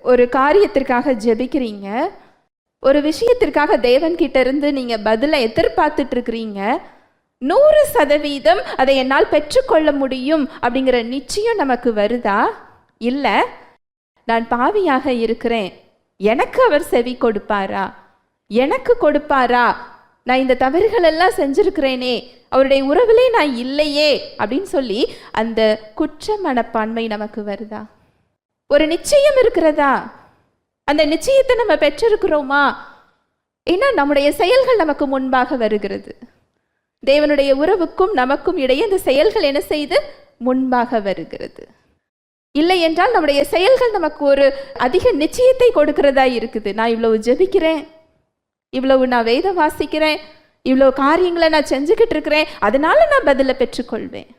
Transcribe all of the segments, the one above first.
ஒரு காரியத்திற்காக ஜெபிக்கிறீங்க, ஒரு விஷயத்திற்காக தேவன்கிட்ட இருந்து நீங்க பதிலை எதிர்பார்த்துட்டு இருக்கிறீங்க. 100% அதை என்னால் பெற்றுக்கொள்ள முடியும் அப்படிங்கிற நிச்சயம் நமக்கு வருதா? இல்லை, நான் பாவியாக இருக்கிறேன், எனக்கு அவர் செவி கொடுப்பாரா, எனக்கு கொடுப்பாரா, நான் இந்த தவறுகள் எல்லாம் செஞ்சிருக்கிறேனே, அவருடைய உறவிலே நான் இல்லையே அப்படின்னு சொல்லி அந்த குற்ற மனப்பான்மை நமக்கு வருதா? ஒரு நிச்சயம் இருக்கிறதா? அந்த நிச்சயத்தை நம்ம பெற்றிருக்கிறோமா? ஏன்னா நம்முடைய செயல்கள் நமக்கு முன்பாக வருகிறது. தேவனுடைய உறவுக்கும் நமக்கும் இடையே இந்த செயல்கள் என்ன செய்து முன்பாக வருகிறது. இல்லை என்றால் நம்முடைய செயல்கள் நமக்கு ஒரு அதிக நிச்சயத்தை கொடுக்கிறதா இருக்குது. நான் இவ்வளவு ஜெபிக்கிறேன், இவ்வளவு நான் வேதம் வாசிக்கிறேன், இவ்வளவு காரியங்களை நான் செஞ்சுக்கிட்டு இருக்கிறேன், அதனால நான் பதிலை பெற்றுக்கொள்வேன்.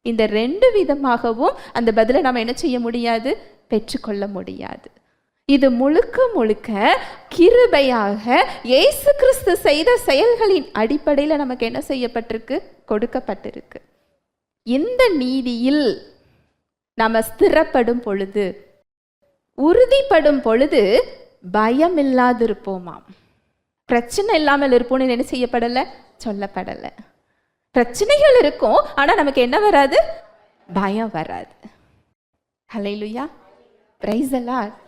இந்த 2 விதமாகவும் அந்த பதிலை நம்ம என்ன செய்ய முடியாது? பெற்றுக்கொள்ள முடியாது. இது முழுக்க முழுக்க கிருபையாக இயேசு கிறிஸ்து செய்த செயல்களின் அடிப்படையில் நமக்கு என்ன செய்யப்பட்டிருக்கு? கொடுக்கப்பட்டிருக்கு. இந்த நீதியில் நாம் ஸ்திரப்படும் பொழுது, உறுதிப்படும் பொழுது பயம் இல்லாதிருப்போமாம். பிரச்சனை இல்லாமல் இருப்போம்னு என்ன செய்யப்படலை? சொல்லப்படலை. பிரச்சனைகள் இருக்கும், ஆனால் நமக்கு என்ன வராது? பயம் வராது. ஹல்லேலூயா, பிரைஸ் தி லார்ட்.